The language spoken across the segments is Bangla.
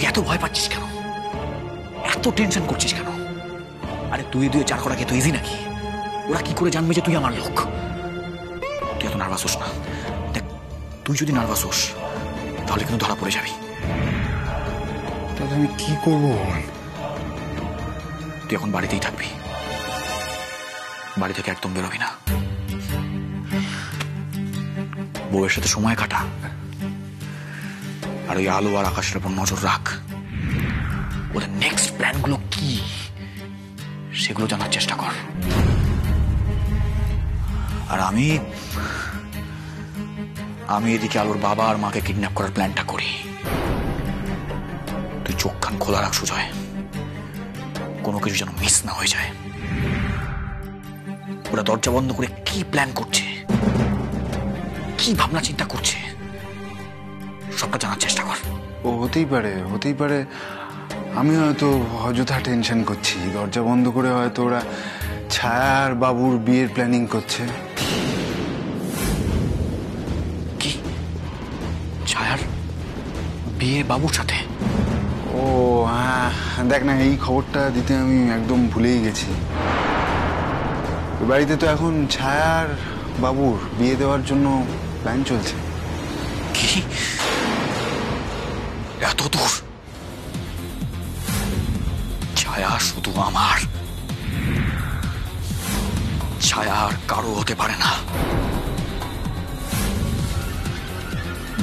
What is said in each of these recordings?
তুই এত ভয় পাচ্ছিস কেন, এত টেনশন করছিস কেন? আরে 2 2 4 করা কি এত ইজি নাকি? ওরা কি করে জানবে যে তুই আমার লোক? তুই এত নার্ভাস হোস না। দেখ, তুই যদি নার্ভাস হোস তাহলে কিন্তু ধরা পড়ে যাবি। তাহলে আমি কি করবো? তুই এখন বাড়িতেই থাকবি, বাড়ি থেকে একদম বেরোবি না। বউয়ের সাথে সময় কাটা, আর ওই আলো আর আকাশের উপর নজর রাখ। ওদের নেক্সট প্ল্যানগুলো কি সেগুলো জানার চেষ্টা কর। আর আমি এদিকে আলোর বাবা আর মাকে কিডন্যাপ করার প্ল্যানটা করি। তুই চোখ কান খোলা রাখ সুজয়, কোনো কিছু যেন মিস না হয়ে যায়। ওরা দরজা বন্ধ করে কি প্ল্যান করছে, কি ভাবনা চিন্তা করছে, সবটা জানার চেষ্টা কর। ও হতেই পারে আমি হয়তো অযথা টেনশন করছি। দরজা বন্ধ করে হয়তো ওরা ছায়া আর বাবুর বিয়ের প্ল্যানিং করছে। কি? ছায়ার বিয়ে বাবুর সাথে? ও হ্যাঁ, দেখ না, এই খবরটা দিতে আমি একদম ভুলেই গেছি। বাড়িতে তো এখন ছায়ার বাবুর বিয়ে দেওয়ার জন্য প্ল্যান চলছে। কি? এত দূর? ছায়া শুধু আমার, ছায়া আর কারো হতে পারে না।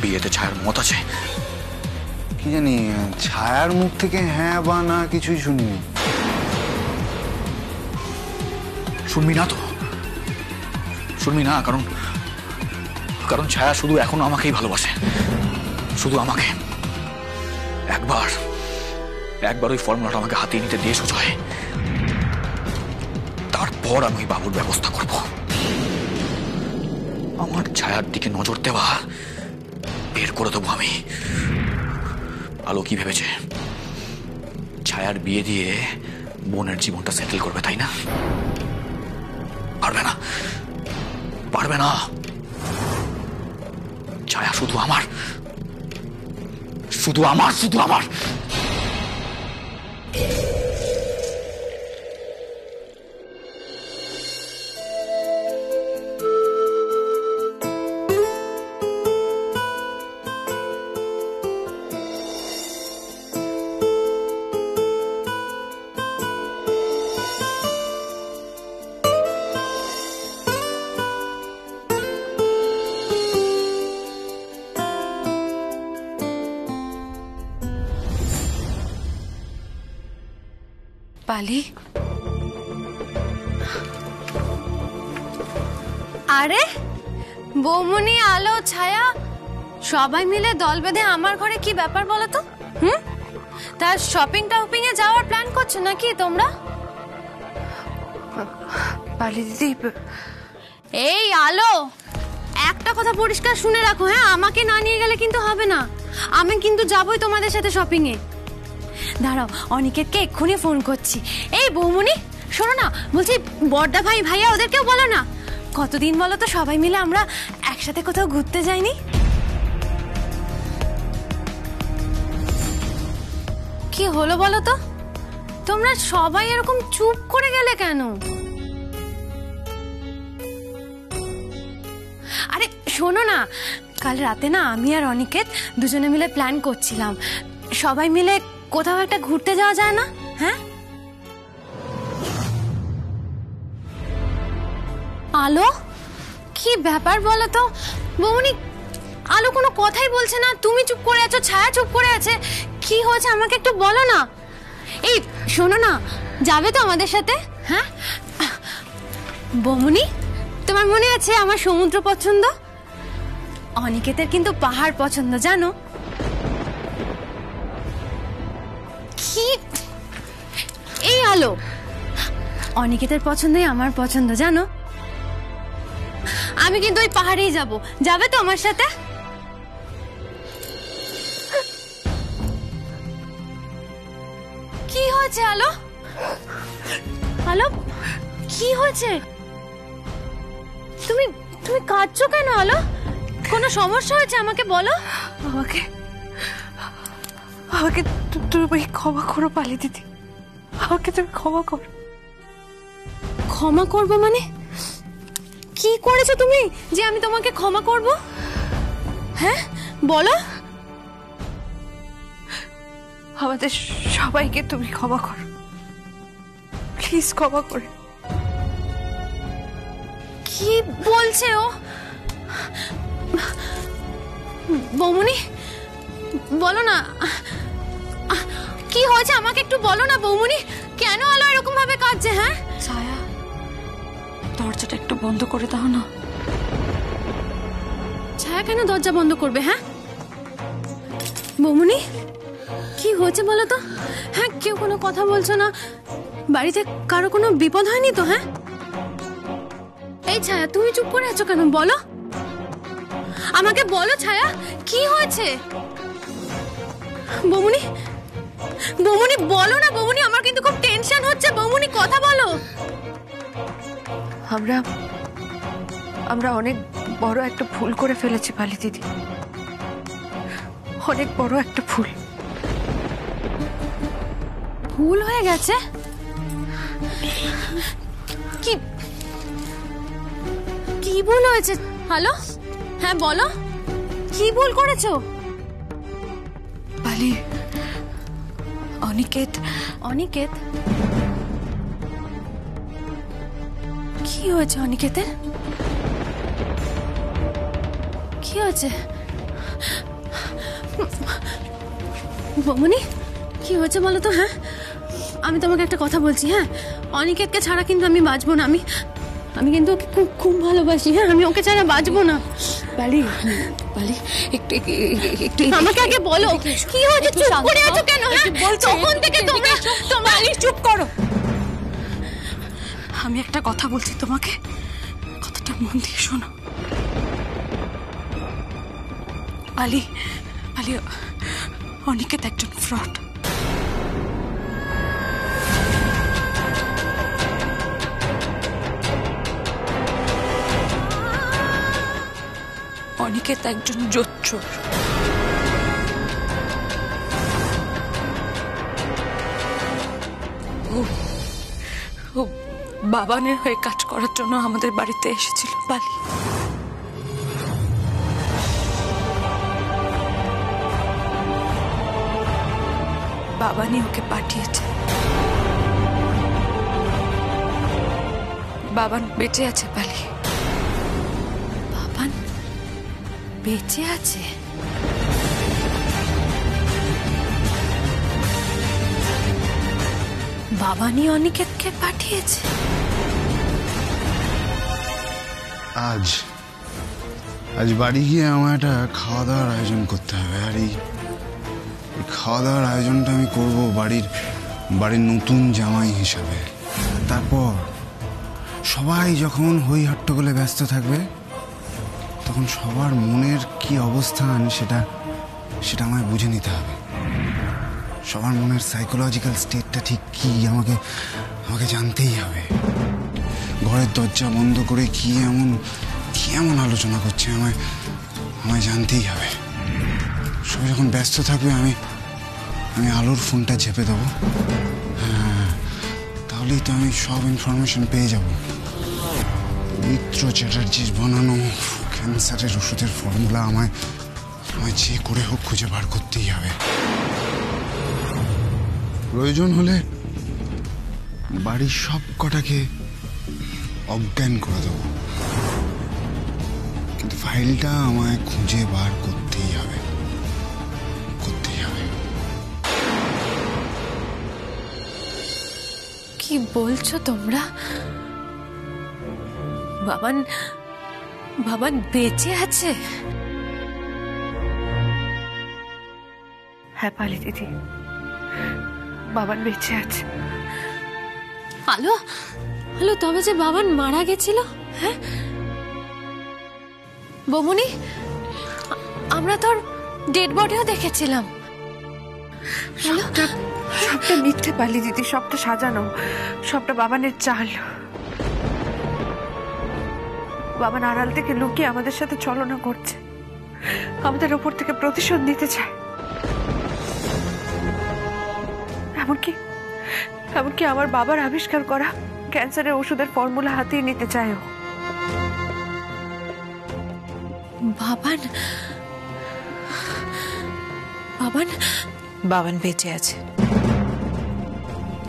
বিয়েতে ছায়ার মত আছে? কি জানি, ছায়ার মুখ থেকে হ্যাঁ বা না কিছুই শুনিনি। শুনবি না তো, শুনবি না, কারণ ছায়া শুধু এখনো আমাকেই ভালোবাসে, শুধু আমাকে। একবার ওই ফর্মুলাটা আমাকে হাতিয়ে নিতে দিয়ে সুজয়, তারপর আমি বাবুর ব্যবস্থা করব। আমার ছায়ার দিকে নজর দেওয়া বের করে দেবো আমি। আলো কি ভেবেছে ছায়ার বিয়ে দিয়ে বোনের জীবনটা সেটেল করবে, তাই না? পারবে না। ছায়া শুধু আমার। পালি, আরে বৌমনি, আলো, ছায়া সবাই মিলে দল বেঁধে আমার ঘরে কি ব্যাপার বলো তো? তার শপিং এ যাওয়ার প্ল্যান করছো নাকি তোমরা? পালি দিদি, এই আলো, একটা কথা পরিষ্কার শুনে রাখো, হ্যাঁ? আমাকে না নিয়ে গেলে কিন্তু হবে না। আমি কিন্তু যাবই তোমাদের সাথে শপিং এ। দাঁড়াও, অনিকেতকে এক্ষুনি ফোন করছি। এই বৌমনি শোনো না, বলছি বড়দা ভাই ভাইয়া ওদেরকেও বলো না। কতদিন বলো তো সবাই মিলে আমরা একসাথে কোথাও ঘুরতে যাইনি। কি হলো বলো তো? তোমরা সবাই এরকম চুপ করে গেলে কেন? আরে শোনো না, কাল রাতে না আমি আর অনিকেত দুজনে মিলে প্ল্যান করছিলাম, সবাই মিলে কোথাও একটা ঘুরতে যাওয়া যায় না? হ্যাঁ আলো, কি ব্যাপার বলো তো? বৌনি, আলো কোনো কথাই বলছে না, তুমি চুপ করে আছো, ছায়া চুপ করে আছে, কি হয়েছে আমাকে একটু বলো না। এই শোনো না, যাবে তো আমাদের সাথে? হ্যাঁ বৌমনি, তোমার মনে আছে আমার সমুদ্র পছন্দ, অনিকেতের কিন্তু পাহাড় পছন্দ, জানো? কি এই আলো, অনিকেতের পছন্দই আমার পছন্দ, জানো? আমি কিন্তু ওই পাহাড়েই যাব, যাবে তো আমার সাথে? কি হয়েছে আলো? আলো কি হয়েছে? তুমি তুমি কাঁদছো কেন আলো? কোনো সমস্যা হয়েছে আমাকে বলো। আমাকে তুমি ক্ষমা করো পালি দিদি, আমাকে তুমি ক্ষমা করো। ক্ষমা করব মানে? কি করেছো তুমি যে আমি তোমাকে ক্ষমা করব? হ্যাঁ বলো। আমাদের সবাইকে তুমি ক্ষমা করো, প্লিজ ক্ষমা করে। কি বলছে ও? বৌমনি বলো না, কি হয়েছে আমাকে একটু বলো না বৌমনি। কেন আলো এরকম ভাবে কাঁদছে? হ্যাঁ ছায়া, দরজাটা একটু বন্ধ করে দাও না। ছায়া কেন দরজা বন্ধ করবে? হ্যাঁ বৌমনি কি হয়েছে বলো তো? হ্যাঁ কেউ কোনো কথা বলছো না, বাড়িতে কারো কোনো বিপদ হয়নি তো? হ্যাঁ এই ছায়া তুমি চুপ করে আছো কেন? বলো আমাকে, বলো ছায়া কি হয়েছে? বৌমনি বৌমনি বলো না বৌমনি, আমার কিন্তু খুব টেনশন হচ্ছে। বৌমনি কথা বলো। আমরা অনেক বড় একটা ভুল করে ফেলেছি পালি দিদি, অনেক বড় একটা ভুল। ভুল হয়ে গেছে? কি কি ভুল হয়েছে? হ্যালো হ্যাঁ বলো, কি ভুল করেছো? পালি, অনিকেত। অনিকেত? কি হয়েছে অনিকেতের? কি হয়েছে বৌমনি? কি হয়েছে বলো তো? হ্যাঁ আমি তোমাকে একটা কথা বলছি। হ্যাঁ অনিকেতকে ছাড়া কিন্তু আমি বাঁচবো না। আমি কিন্তু ওকে খুব খুব ভালোবাসি। হ্যাঁ আমি ওকে ছাড়া বাঁচবো না। পালি পালি একটু একটু আমাকে আগে বলো কি হয়েছে? চুপ করে আছো কেন? হ্যাঁ তখন থেকে তোমরা চুপ করো। আমি একটা কথা বলছি তোমাকে, কথাটা মন দিয়ে শোনো। পালি পালি, অনিকেত একজন ফ্রড। অনিকেত একজন জোচ্চোর। ও বাবানের হয়ে কাজ করার জন্য আমাদের বাড়িতে এসেছিল পালি। বাবানি ওকে পাঠিয়েছে। বাবান বেঁচে আছে পালি। বাবান বেঁচে আছে? বাবানি অনিকেতকে পাঠিয়েছে? আজ বাড়ি গিয়ে আমার একটা খাওয়া দাওয়ার আয়োজন করতে হবে। আর এই খাওয়া দাওয়ার আয়োজনটা আমি করবো বাড়ির নতুন জামাই হিসাবে। তারপর সবাই যখন হই হট্টগোলে ব্যস্ত থাকবে, তখন সবার মনের কি অবস্থান সেটা আমায় বুঝে নিতে হবে। সবার মনের সাইকোলজিক্যাল স্টেটটা ঠিক কি আমাকে জানতেই হবে। ঘরের দরজা বন্ধ করে কি এমন আলোচনা করছে আমায় জানতেই হবে। সবাই যখন ব্যস্ত থাকবে আমি আলোর ফোনটা ঝেপে দেবো। হ্যাঁ তাহলেই তো আমি সব ইনফরমেশন পেয়ে যাব। মিত্র চ্যাটার্জির বানানো ক্যান্সারের ওষুধের ফর্মুলা আমায় যে করে হোক খুঁজে বার করতেই হবে। প্রয়োজন হলে বাড়ির সব কটাকে অজ্ঞান করে দেবো, কিন্তু ফাইলটা আমায় খুঁজে বার করতেই হবে। কি বলছো তোমরা? বাবান বেঁচে আছে? হ্যাঁ পালি দিদি, বাবান বেঁচে আছে। আলো তবে যে বাবান মারা গেছিল? হ্যাঁ বৌমনি আমরা তোর ডেড বডিও দেখেছিলাম। সবটা মিথ্যে পালি দিদি, সবটা সাজানো, সবটা বাবানের চাল। বাবান আড়াল থেকে লুকিয়ে আমাদের সাথে ছলনা করছে, আমাদের ওপর থেকে প্রতিশোধ নিতে চায়। এমনকি এমনকি আমার বাবার আবিষ্কার করা ক্যান্সারের ওষুধের ফর্মুলা হাতিয়ে নিতে চায় ও। বাবান বাবান বাবান বেঁচে আছে,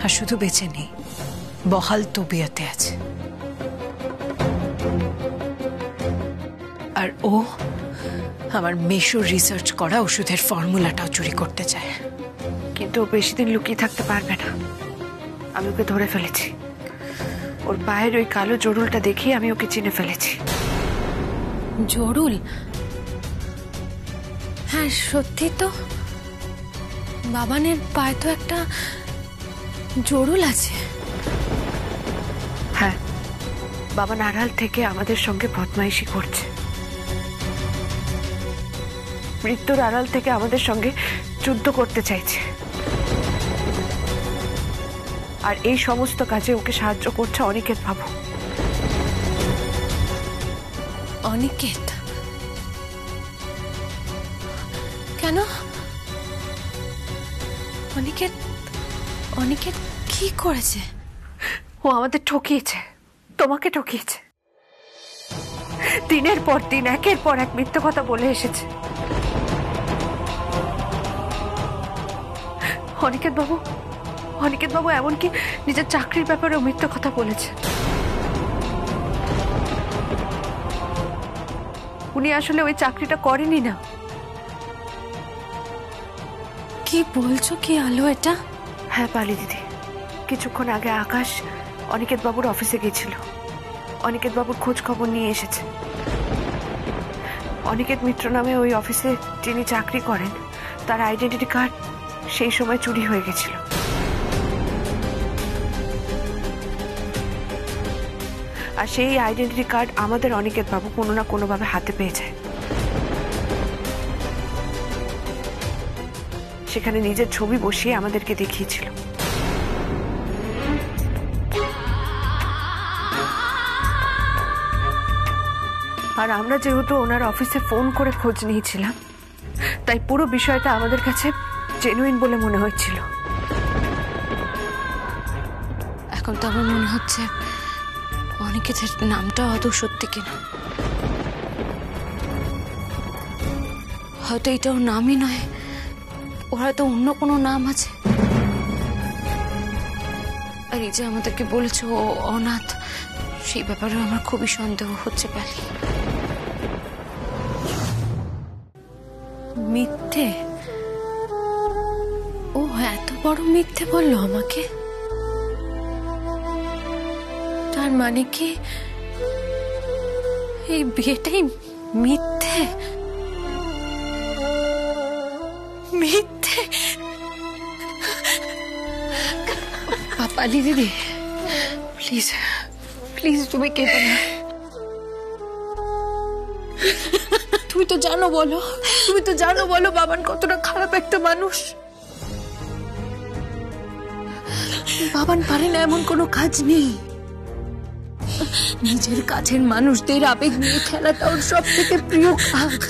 আর শুধু বেঁচে নেই, বহাল তবিয়তে আছে। আর ও আমার মেশোর রিসার্চ করা ওষুধের ফর্মুলাটাও চুরি করতে চায়। কিন্তু ও বেশি দিন লুকিয়ে থাকতে পারবে না। আমি ওকে ধরে ফেলেছি। ওর পায়ের ওই কালো জরুলটা দেখিয়ে আমি ওকে চিনে ফেলেছি। জরুল? হ্যাঁ সত্যি তো, বাবানের পায়ে তো একটা জরুল আছে। হ্যাঁ, বাবা আড়াল থেকে আমাদের সঙ্গে বদমাইশি করছে। মৃত্যুর আড়াল থেকে আমাদের সঙ্গে যুদ্ধ করতে চাইছে। আর এই সমস্ত কাজে ওকে সাহায্য করছে অনিকেত বাবু। অনিকেত? কেন? অনিকেত অনিকেত কি করেছে? ও আমাদের ঠকিয়েছে, তোমাকে ঠকিয়েছে। দিনের পর দিন একের পর এক মিথ্যে কথা বলে এসেছে। অনিকেত বাবু এমনকি নিজের চাকরির ব্যাপারেও মিথ্যে কথা বলেছে। উনি আসলে ওই চাকরিটা করেনি না। কি বলছো কি আলো এটা? হ্যাঁ পালি দিদি, কিছুক্ষণ আগে আকাশ অনিকেত বাবুর অফিসে গিয়েছিল। অনিকেত বাবুর খোঁজ খবর নিয়ে এসেছে। অনিকেত মিত্র নামে ওই অফিসে যিনি চাকরি করেন তার আইডেন্টিটি কার্ড সেই সময় চুরি হয়ে গেছিল। আর সেই আইডেন্টিটি কার্ড আমাদের অনিকেত বাবু কোনো না কোনোভাবে হাতে পেয়ে যায়। সেখানে নিজের ছবি বসিয়ে আমাদেরকে দেখিয়েছিল। আর আমরা যেহেতু ওনার অফিসে ফোন করে খোঁজ নিয়েছিলাম, তাই পুরো বিষয়টা আমাদের কাছে জেনুইন বলে মনে হচ্ছিল। এখন তো আমার মনে হচ্ছে অনিকেতের নামটা আদৌ সত্যি কিনা। হয়তো এটা ওর নামই নয়, ওর হয়তো অন্য কোনো নাম আছে। আর এই যে আমাদেরকে বলেছে ও অনাথ, সেই ব্যাপারে আমার খুবই সন্দেহ হচ্ছে পালি। মিথ্যে? ও এত বড় মিথ্যে বললো আমাকে? তার মানে কি এই বিয়েটাই মিথ্যে? মিথ্যে? পাপালি দিদি প্লিজ প্লিজ তুমি কেঁদো না। তুমি তো জানো বলো বাবান কতটা খারাপ একটা মানুষ। বাবান পারে না এমন কোনো কাজ নেই। নিজের কাছের মানুষদের আবেগ নিয়ে খেলাটা ওর সব থেকে প্রিয় কাজ।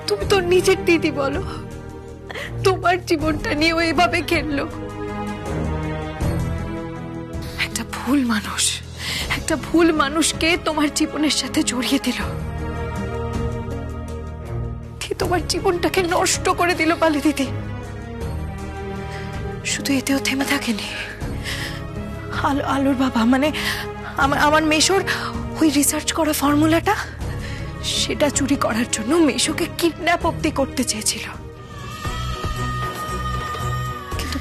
তুমি তো নিজের দিদি বলো, তোমার জীবনটা নিয়ে ও এভাবে খেললো। একটা ভুল মানুষকে তোমার জীবনের সাথে জড়িয়ে দিল, তোমার জীবনটাকে নষ্ট করে দিল পালি দিদি। শুধু এতেও থেমে থাকেনি, আলোর বাবা মানে আমার মেশোর ওই রিসার্চ করা ফর্মুলাটা, সেটা চুরি করার জন্য মেশোকে কিডন্যাপ অব্দি করতে চেয়েছিল, কিন্তু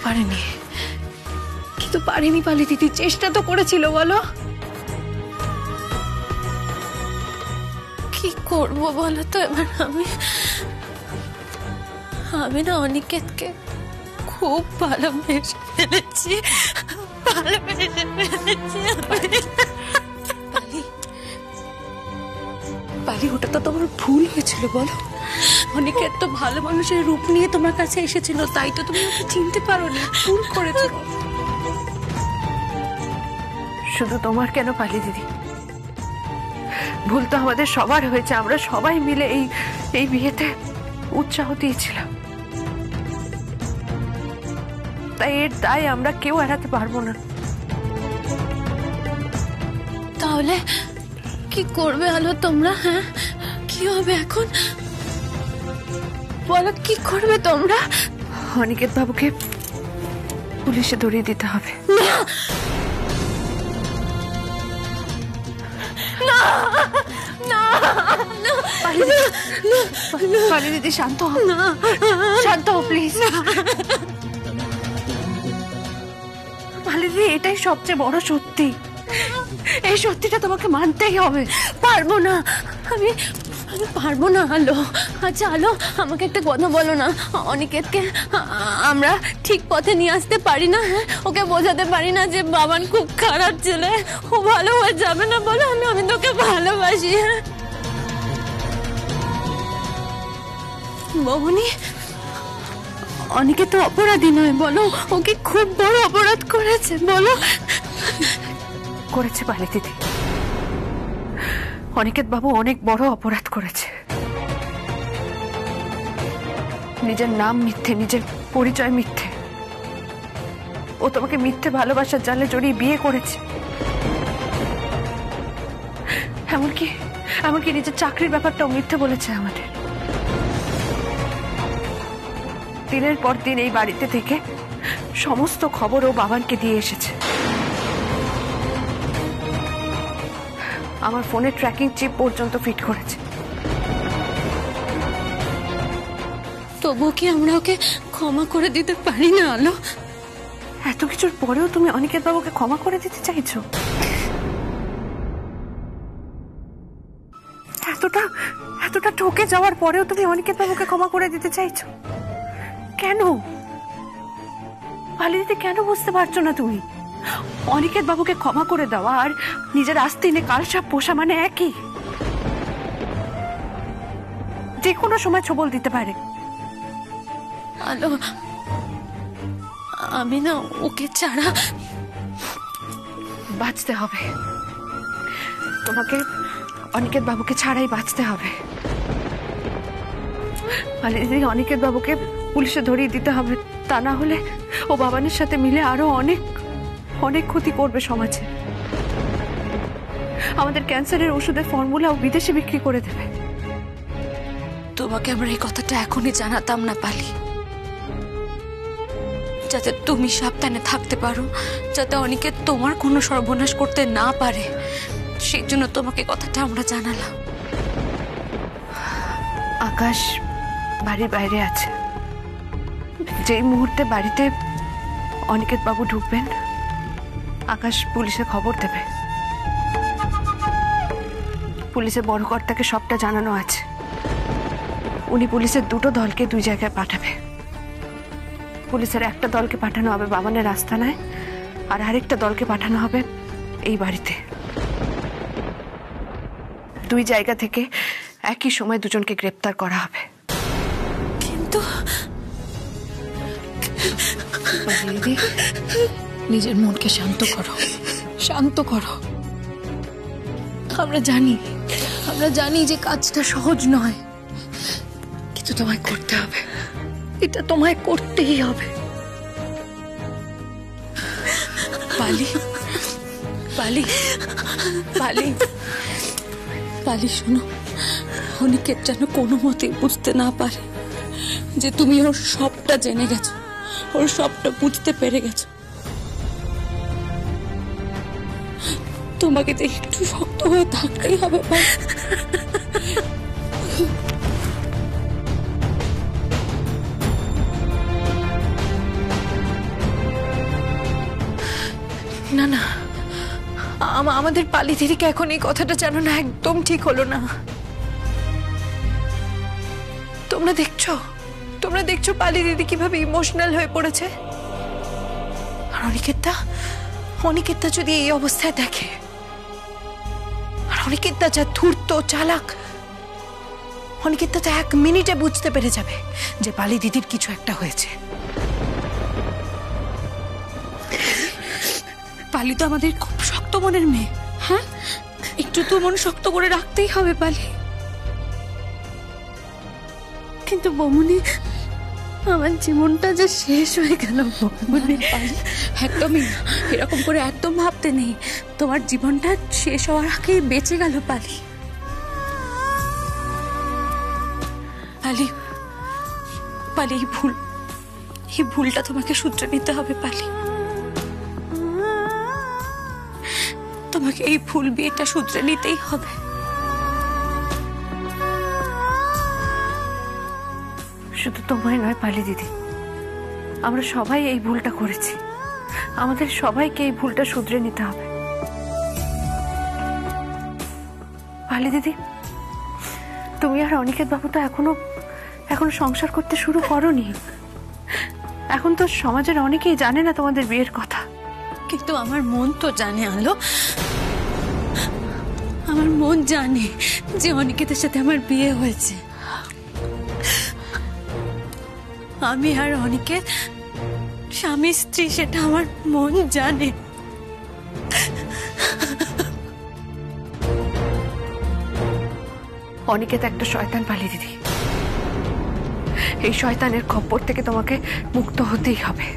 পারেনি পালি দিদি। চেষ্টা তো করেছিল বলো। কি করব বলো তো এবার? আমি না অনিকেতকে খুব ভালোবেসে ফেলেছি। পালি ওটা তো তোমার ভুল হয়েছিল বলো। অনিকেত তো ভালো মানুষের রূপ নিয়ে তোমার কাছে এসেছিল, তাই তো তুমি ওকে চিনতে পারোনি, ভুল করেছো। শুধু তোমার কেন পালি দিদি, ভুল তো আমাদের সবার হয়েছে। আমরা সবাই মিলে এই বিয়েতে উৎসাহ দিয়েছিলাম, তাই এর দায় আমরা কেউ এড়াতে পারবো না। তাহলে কি করবে আলো তোমরা? হ্যাঁ, কি হবে এখন বলো, কি করবে তোমরা? অনিকেত বাবুকে পুলিশে ধরিয়ে দিতে হবে। পালি দিদি, শান্ত হও, শান্ত হও প্লিজ। পালি দিদি, এটাই সবচেয়ে বড় সত্যি। এই সত্যিটা তোমাকে মানতেই হবে। পারবো না, আমি পারবো না আলো। আচ্ছা আলো, আমাকে একটা কথা বলো না, অনিকেতকে আমরা ঠিক পথে নিয়ে আসতে পারি না? হ্যাঁ, ওকে বোঝাতে পারি না যে বাবান খুব খারাপ ছেলে, ও ভালো হয়ে যাবে না? বলো, আমি তোকে ভালোবাসি। হ্যাঁ বৌনি, অনেকে তো অপরাধী নয়, বলো ওকে খুব বড় অপরাধ করেছে। বলো। করেছে পালি দিদি, অনিকেত বাবু অনেক বড় অপরাধ করেছে। নিজের নাম মিথ্যে, নিজের পরিচয় মিথ্যে। ও তোমাকে মিথ্যে ভালোবাসার জালে জড়িয়ে বিয়ে করেছে। এমনকি নিজের চাকরির ব্যাপারটাও মিথ্যে বলেছে আমাদের। দিনের পর দিন এই বাড়িতে থেকে সমস্ত খবর ও বাবানকে দিয়ে এসেছে। আমার ফোনে ট্র্যাকিং চিপ পর্যন্ত ফিট করেছে। তবুও কি আমরা ওকে ক্ষমা করে দিতে পারি না আলো? এত কিছুর পরেও তুমি অনিকেত বাবুকে ক্ষমা করে দিতে চাইছো? এতটা ঠকে যাওয়ার পরেও তুমি অনিকেত বাবুকে ক্ষমা করে দিতে চাইছো কেন? পালি দিতে কেন বুঝতে পারছো না তুমি? অনিকেত বাবুকে ক্ষমা করে দেওয়া আর নিজের আস্তিনে কালসাপ পোষা মানে একই। যে কোনো সময় ছবল দিতে পারে। আলো, আমি না ওকে ছাড়া বাঁচতে হবে। তোমাকে অনিকেত বাবুকে ছাড়াই বাঁচতে হবে। অনিকেত বাবুকে পুলিশে ধরিয়ে দিতে হবে, তা না হলে ও বাবানের সাথে মিলে আরো অনেক অনেক ক্ষতি করবে সমাজে। আমাদের ক্যান্সারের ওষুধের ফর্মুলা ও বিদেশে বিক্রি করে দেবে। তোমাকে আমরা এই কথাটা এখনই জানাতাম না পালি, যাতে তুমি সাবধানে থাকতে পারো, যাতে অনেকে তোমার কোনো সর্বনাশ করতে না পারে। সেই জন্য তোমাকে কথাটা আমরা জানালাম। আকাশ বাড়ির বাইরে আছে। যেই মুহূর্তে বাড়িতে অনিকেত বাবু ঢুকবেন, আকাশ পুলিশে খবর দেবে। পুলিশের বড় কর্তাকে সবটা জানানো আছে। উনি পুলিশের দুটো দলকে দুই জায়গায় পাঠাবে। পুলিশের একটা দলকে পাঠানো হবে বাবানের আস্তানায়, আর আরেকটা দলকে পাঠানো হবে এই বাড়িতে। দুই জায়গা থেকে একই সময় দুজনকে গ্রেপ্তার করা হবে। কিন্তু দিদি, নিজের মনকে শান্ত করো, শান্ত করো। আমরা জানি যে কাজটা সহজ নয়, কিন্তু তোমায় করতে হবে। এটা তোমায় করতেই হবে। পালি পালি পালি পালি, শোনো, অনিকেত যেন কোনো মতে বুঝতে না পারে যে তুমি ওর সবটা জেনে গেছো, ওর সবটা বুঝতে পেরে গেছো। তোমাকে তো একটু শক্ত হয়ে থাকতেই হবে। না না, আমাদের পালি দিদিকে এখন এই কথাটা জানানো একদম ঠিক হলো না। তোমরা দেখছো পালি দিদি কিভাবে ইমোশনাল হয়ে পড়েছে। আর অনিকেতটা যদি এই অবস্থায় দেখে, আর অনিকেতটা যা ধূর্ত চালাক, অনিকেতটা তো 1 মিনিটে বুঝতে পেরে যাবে যে পালি দিদির কিছু একটা হয়েছে। পালি তো আমাদের খুব শক্ত মনের মেয়ে। হ্যাঁ, একটু তো মন শক্ত করে রাখতেই হবে পালি। কিন্তু বৌমনি, আমার জীবনটা যে শেষ হয়ে গেল মনে একদমই না, এরকম করে একদম ভাবতে নেই। তোমার জীবনটা শেষ হওয়ার আগে বেঁচে গেল পালি। পালি পালি, এই ভুলটা তোমাকে শুধরে নিতে হবে পালি। তোমাকে এই ভুল বিয়েটা শুধরে নিতেই হবে। শুধু তোমায় নয় পালি দিদি, আমরা সবাই এই ভুলটা করেছি। আমাদের সবাইকে এই ভুলটা শুধরে নিতে হবে। পালি দিদি, তুমি আর অনিকেত বাবু তো এখনো সংসার করতে শুরু করোনি। এখন তো সমাজের অনেকেই জানে না তোমাদের বিয়ের কথা। কিন্তু আমার মন তো জানে আলো, আমার মন জানে যে অনিকেতের সাথে আমার বিয়ে হয়েছে। আমি আর অনিকেত স্বামী স্ত্রী, সেটা আমার মন জানে। অনিকেত একটা শয়তান পালি দিদি, এই শয়তানের খপ্পর থেকে তোমাকে মুক্ত হতেই হবে।